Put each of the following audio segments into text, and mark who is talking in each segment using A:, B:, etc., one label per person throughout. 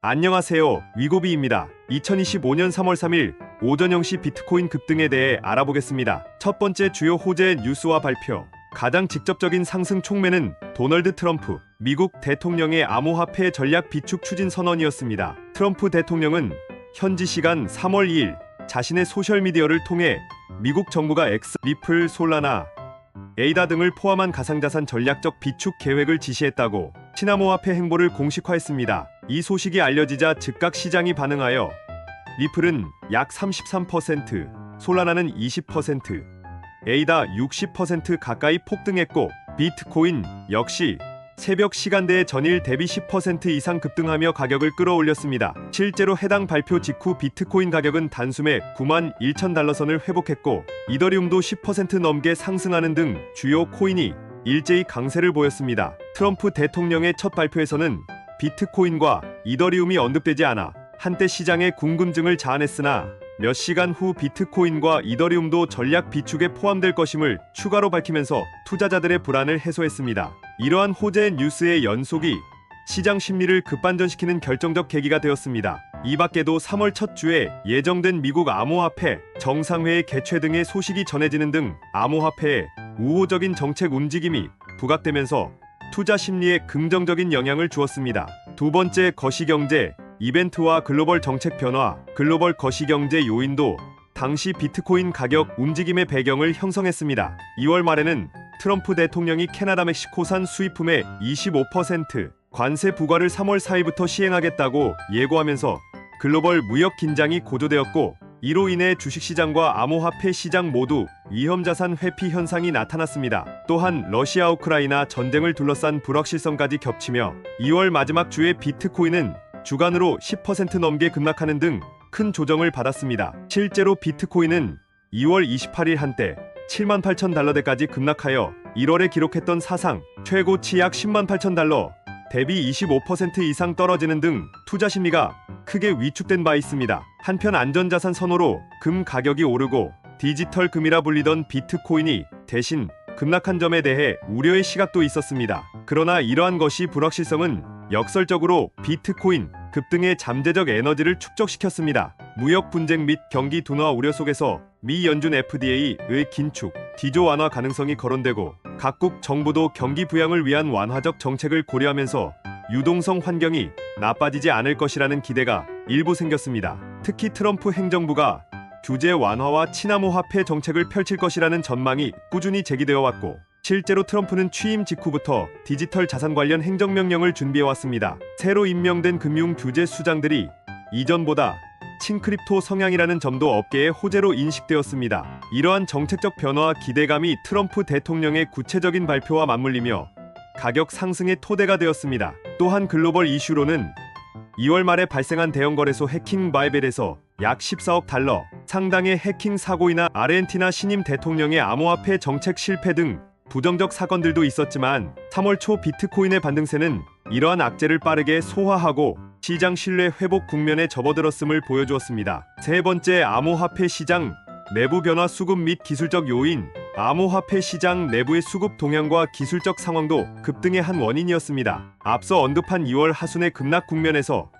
A: 안녕하세요. 위고비입니다. 2025년 3월 3일 오전 0시 비트코인 급등에 대해 알아보겠습니다. 첫 번째 주요 호재 뉴스와 발표. 가장 직접적인 상승 촉매는 도널드 트럼프 미국 대통령의 암호화폐 전략 비축 추진 선언이었습니다. 트럼프 대통령은 현지 시간 3월 2일 자신의 소셜미디어를 통해 미국 정부가 X, 리플, 솔라나, 에이다 등을 포함한 가상자산 전략적 비축 계획을 지시했다고 친암호화폐 행보를 공식화했습니다. 이 소식이 알려지자 즉각 시장이 반응하여 리플은 약 33%, 솔라나는 20%, 에이다 60% 가까이 폭등했고 비트코인 역시 새벽 시간대에 전일 대비 10% 이상 급등하며 가격을 끌어올렸습니다. 실제로 해당 발표 직후 비트코인 가격은 단숨에 91,000달러 선을 회복했고 이더리움도 10% 넘게 상승하는 등 주요 코인이 일제히 강세를 보였습니다. 트럼프 대통령의 첫 발표에서는 비트코인과 이더리움이 언급되지 않아 한때 시장의 궁금증을 자아냈으나 몇 시간 후 비트코인과 이더리움도 전략 비축에 포함될 것임을 추가로 밝히면서 투자자들의 불안을 해소했습니다. 이러한 호재 뉴스의 연속이 시장 심리를 급반전시키는 결정적 계기가 되었습니다. 이 밖에도 3월 첫 주에 예정된 미국 암호화폐 정상회의 개최 등의 소식이 전해지는 등 암호화폐의 우호적인 정책 움직임이 부각되면서 투자 심리에 긍정적인 영향을 주었습니다. 두 번째, 거시경제 이벤트와 글로벌 정책 변화, 글로벌 거시경제 요인도 당시 비트코인 가격 움직임의 배경을 형성했습니다. 2월 말에는 트럼프 대통령이 캐나다 멕시코산 수입품에 25% 관세 부과를 3월 4일부터 시행하겠다고 예고하면서 글로벌 무역 긴장이 고조되었고 이로 인해 주식시장과 암호화폐 시장 모두 위험자산 회피 현상이 나타났습니다. 또한 러시아 우크라이나 전쟁을 둘러싼 불확실성까지 겹치며 2월 마지막 주에 비트코인은 주간으로 10% 넘게 급락하는 등 큰 조정을 받았습니다. 실제로 비트코인은 2월 28일 한때 78,000달러대까지 급락하여 1월에 기록했던 사상 최고치 약 108,000달러, 대비 25% 이상 떨어지는 등 투자 심리가 크게 위축된 바 있습니다. 한편 안전자산 선호로 금 가격이 오르고 디지털 금이라 불리던 비트코인이 대신 급락한 점에 대해 우려의 시각도 있었습니다. 그러나 이러한 것이 불확실성은 역설적으로 비트코인 급등의 잠재적 에너지를 축적시켰습니다. 무역 분쟁 및 경기 둔화 우려 속에서 미 연준 FDA의 긴축, 기조 완화 가능성이 거론되고 각국 정부도 경기 부양을 위한 완화적 정책을 고려하면서 유동성 환경이 나빠지지 않을 것이라는 기대가 일부 생겼습니다. 특히 트럼프 행정부가 규제 완화와 친암호화폐 정책을 펼칠 것이라는 전망이 꾸준히 제기되어 왔고 실제로 트럼프는 취임 직후부터 디지털 자산 관련 행정명령을 준비해왔습니다. 새로 임명된 금융 규제 수장들이 이전보다 친크립토 성향이라는 점도 업계의 호재로 인식되었습니다. 이러한 정책적 변화와 기대감이 트럼프 대통령의 구체적인 발표와 맞물리며 가격 상승의 토대가 되었습니다. 또한 글로벌 이슈로는 2월 말에 발생한 대형 거래소 해킹 바이벨에서 약 14억 달러 상당의 해킹 사고이나 아르헨티나 신임 대통령의 암호화폐 정책 실패 등 부정적 사건들도 있었지만 3월 초 비트코인의 반등세는 이러한 악재를 빠르게 소화하고 시장 신뢰 회복 국면에 접어들었음을 보여주었습니다. 세 번째, 암호화폐 시장 내부 변화 수급 및 기술적 요인. 암호화폐 시장 내부의 수급 동향과 기술적 상황도 급등의 한 원인이었습니다. 앞서 언급한 2월 하순의 급락 국면에서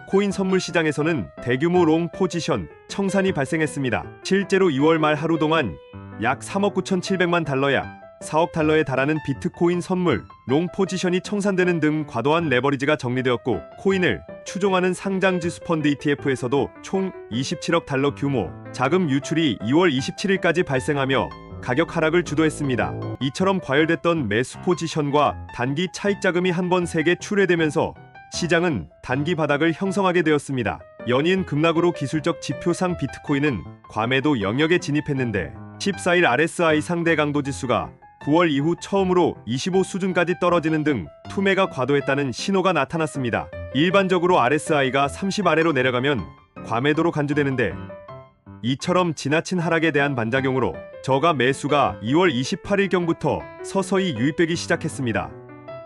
A: 코인 선물 시장에서는 대규모 롱 포지션 청산이 발생했습니다. 실제로 2월 말 하루 동안 약 3억 9,700만 달러야 4억 달러에 달하는 비트코인 선물, 롱 포지션이 청산되는 등 과도한 레버리지가 정리되었고 코인을 추종하는 상장지수 펀드 ETF에서도 총 27억 달러 규모 자금 유출이 2월 27일까지 발생하며 가격 하락을 주도했습니다. 이처럼 과열됐던 매수 포지션과 단기 차익 자금이 한 번 세게 출회되면서 시장은 단기 바닥을 형성하게 되었습니다. 연이은 급락으로 기술적 지표상 비트코인은 과매도 영역에 진입했는데 14일 RSI 상대 강도 지수가 9월 이후 처음으로 25 수준까지 떨어지는 등 투매가 과도했다는 신호가 나타났습니다. 일반적으로 RSI가 30 아래로 내려가면 과매도로 간주되는데 이처럼 지나친 하락에 대한 반작용으로 저가 매수가 2월 28일경부터 서서히 유입되기 시작했습니다.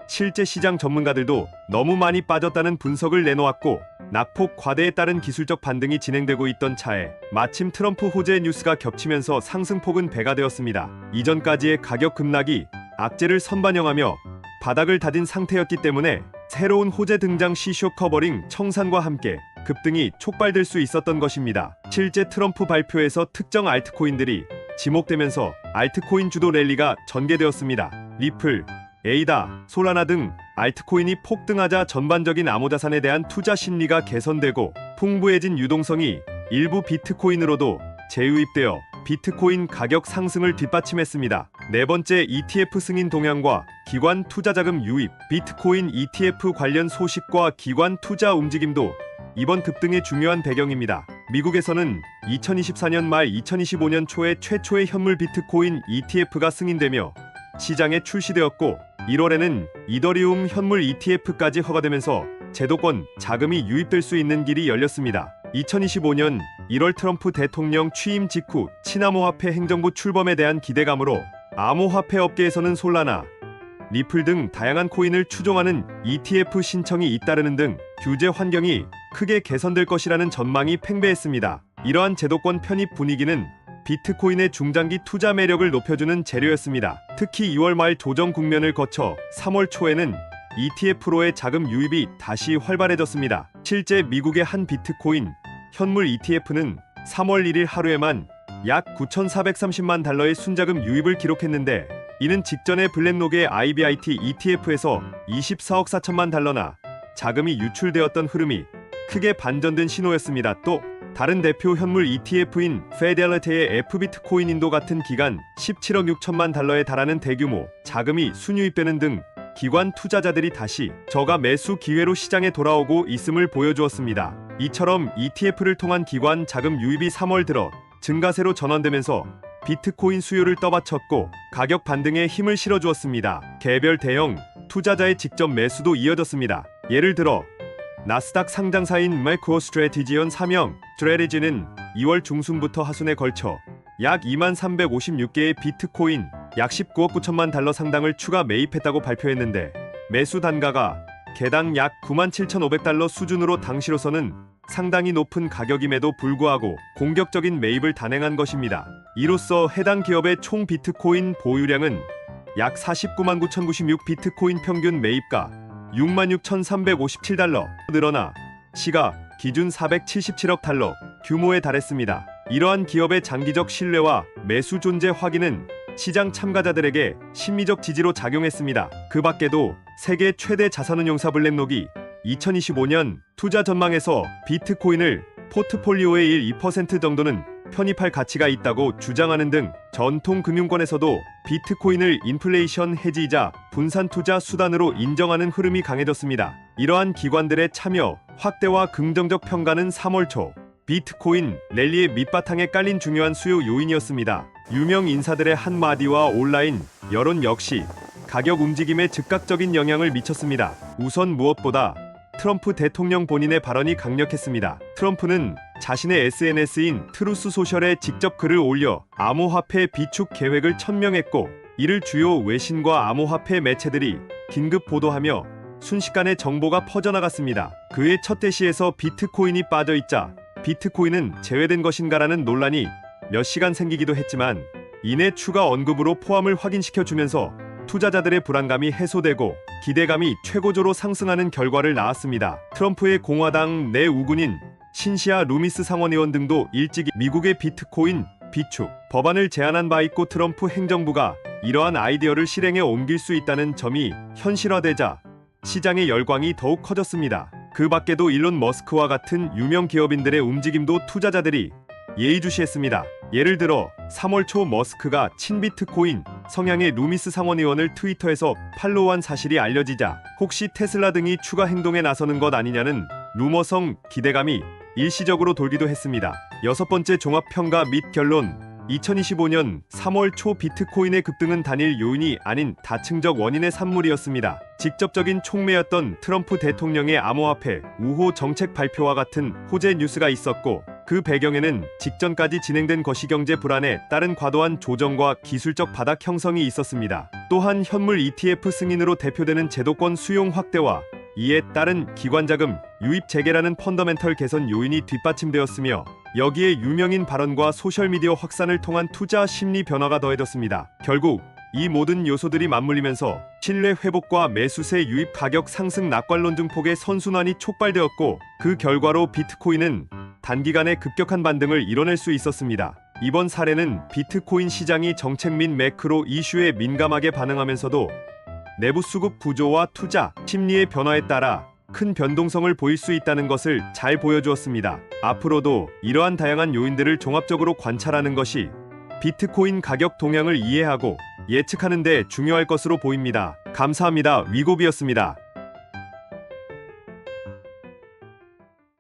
A: 실제 시장 전문가들도 너무 많이 빠졌다는 분석을 내놓았고 낙폭 과대에 따른 기술적 반등이 진행되고 있던 차에 마침 트럼프 호재 뉴스가 겹치면서 상승폭은 배가 되었습니다. 이전까지의 가격 급락이 악재를 선반영하며 바닥을 다진 상태였기 때문에 새로운 호재 등장 시 쇼커버링 청산과 함께 급등이 촉발될 수 있었던 것입니다. 실제 트럼프 발표에서 특정 알트코인들이 지목되면서 알트코인 주도 랠리가 전개되었습니다. 리플, 에이다, 솔라나 등 알트코인이 폭등하자 전반적인 암호자산에 대한 투자 심리가 개선되고 풍부해진 유동성이 일부 비트코인으로도 재유입되어 비트코인 가격 상승을 뒷받침했습니다. 네 번째, ETF 승인 동향과 기관 투자 자금 유입. 비트코인 ETF 관련 소식과 기관 투자 움직임도 이번 급등의 중요한 배경입니다. 미국에서는 2024년 말 2025년 초에 최초의 현물 비트코인 ETF가 승인되며 시장에 출시되었고 1월에는 이더리움 현물 ETF까지 허가되면서 제도권 자금이 유입될 수 있는 길이 열렸습니다. 2025년 1월 트럼프 대통령 취임 직후 친암호화폐 행정부 출범에 대한 기대감으로 암호화폐 업계에서는 솔라나, 리플 등 다양한 코인을 추종하는 ETF 신청이 잇따르는 등 규제 환경이 크게 개선될 것이라는 전망이 팽배했습니다. 이러한 제도권 편입 분위기는 비트코인의 중장기 투자 매력을 높여주는 재료였습니다. 특히 2월 말 조정 국면을 거쳐 3월 초에는 ETF로의 자금 유입이 다시 활발해졌습니다. 실제 미국의 한 비트코인 현물 ETF는 3월 1일 하루에만 약 9,430만 달러의 순자금 유입을 기록했는데 이는 직전의 블랙록의 IBIT ETF에서 24억 4천만 달러나 자금이 유출되었던 흐름이 크게 반전된 신호였습니다. 또 다른 대표 현물 ETF인 페델리티의 F비트코인인도 같은 기간 17억 6천만 달러에 달하는 대규모 자금이 순유입되는 등 기관 투자자들이 다시 저가 매수 기회로 시장에 돌아오고 있음을 보여주었습니다. 이처럼 ETF를 통한 기관 자금 유입이 3월 들어 증가세로 전환되면서 비트코인 수요를 떠받쳤고 가격 반등에 힘을 실어주었습니다. 개별 대형 투자자의 직접 매수도 이어졌습니다. 예를 들어 나스닥 상장사인 마이크로스트래티지언 사명 스트래티지는 2월 중순부터 하순에 걸쳐 약 2356개의 비트코인 약 19억 9천만 달러 상당을 추가 매입했다고 발표했는데 매수 단가가 개당 약 97,500달러 수준으로 당시로서는 상당히 높은 가격임에도 불구하고 공격적인 매입을 단행한 것입니다. 이로써 해당 기업의 총 비트코인 보유량은 약 49만 9,096 비트코인 평균 매입가 66,357달러 늘어나 시가 기준 477억 달러 규모에 달했습니다. 이러한 기업의 장기적 신뢰와 매수 존재 확인은 시장 참가자들에게 심리적 지지로 작용했습니다. 그 밖에도 세계 최대 자산운용사 블랙록이 2025년 투자 전망에서 비트코인을 포트폴리오의 2% 정도는 편입할 가치가 있다고 주장하는 등 전통 금융권에서도 비트코인을 인플레이션 해지이자 분산 투자 수단으로 인정하는 흐름이 강해졌습니다. 이러한 기관들의 참여 확대와 긍정적 평가는 3월 초 비트코인 랠리의 밑바탕에 깔린 중요한 수요 요인이었습니다. 유명 인사들의 한마디와 온라인 여론 역시 가격 움직임에 즉각적인 영향을 미쳤습니다. 우선 무엇보다 트럼프 대통령 본인의 발언이 강력했습니다. 트럼프는 자신의 SNS인 트루스 소셜에 직접 글을 올려 암호화폐 비축 계획을 천명했고 이를 주요 외신과 암호화폐 매체들이 긴급 보도하며 순식간에 정보가 퍼져나갔습니다. 그의 첫 대시에서 비트코인이 빠져있자 비트코인은 제외된 것인가라는 논란이 몇 시간 생기기도 했지만 이내 추가 언급으로 포함을 확인시켜주면서 투자자들의 불안감이 해소되고 기대감이 최고조로 상승하는 결과를 낳았습니다. 트럼프의 공화당 내 우군인 신시아 루미스 상원의원 등도 일찍이 미국의 비트코인 비축 법안을 제안한 바 있고 트럼프 행정부가 이러한 아이디어를 실행에 옮길 수 있다는 점이 현실화되자 시장의 열광이 더욱 커졌습니다. 그 밖에도 일론 머스크와 같은 유명 기업인들의 움직임도 투자자들이 예의주시했습니다. 예를 들어 3월 초 머스크가 친비트코인 성향의 루미스 상원의원을 트위터에서 팔로우한 사실이 알려지자 혹시 테슬라 등이 추가 행동에 나서는 것 아니냐는 루머성 기대감이 일시적으로 돌기도 했습니다. 여섯 번째 종합평가 및 결론 2025년 3월 초 비트코인의 급등은 단일 요인이 아닌 다층적 원인의 산물이었습니다. 직접적인 촉매였던 트럼프 대통령의 암호화폐 우호 정책 발표와 같은 호재 뉴스가 있었고 그 배경에는 직전까지 진행된 거시경제 불안에 따른 과도한 조정과 기술적 바닥 형성이 있었습니다. 또한 현물 ETF 승인으로 대표되는 제도권 수용 확대와 이에 따른 기관자금 유입 재개라는 펀더멘털 개선 요인이 뒷받침되었으며 여기에 유명인 발언과 소셜미디어 확산을 통한 투자 심리 변화가 더해졌습니다. 결국 이 모든 요소들이 맞물리면서 신뢰 회복과 매수세 유입 가격 상승 낙관론 등 폭의 선순환이 촉발되었고, 그 결과로 비트코인은 단기간에 급격한 반등을 이뤄낼 수 있었습니다. 이번 사례는 비트코인 시장이 정책 및 매크로 이슈에 민감하게 반응하면서도 내부 수급 구조와 투자 심리의 변화에 따라 큰 변동성을 보일 수 있다는 것을 잘 보여주었습니다. 앞으로도 이러한 다양한 요인들을 종합적으로 관찰하는 것이 비트코인 가격 동향을 이해하고 예측하는 데 중요할 것으로 보입니다. 감사합니다. 위고비였습니다.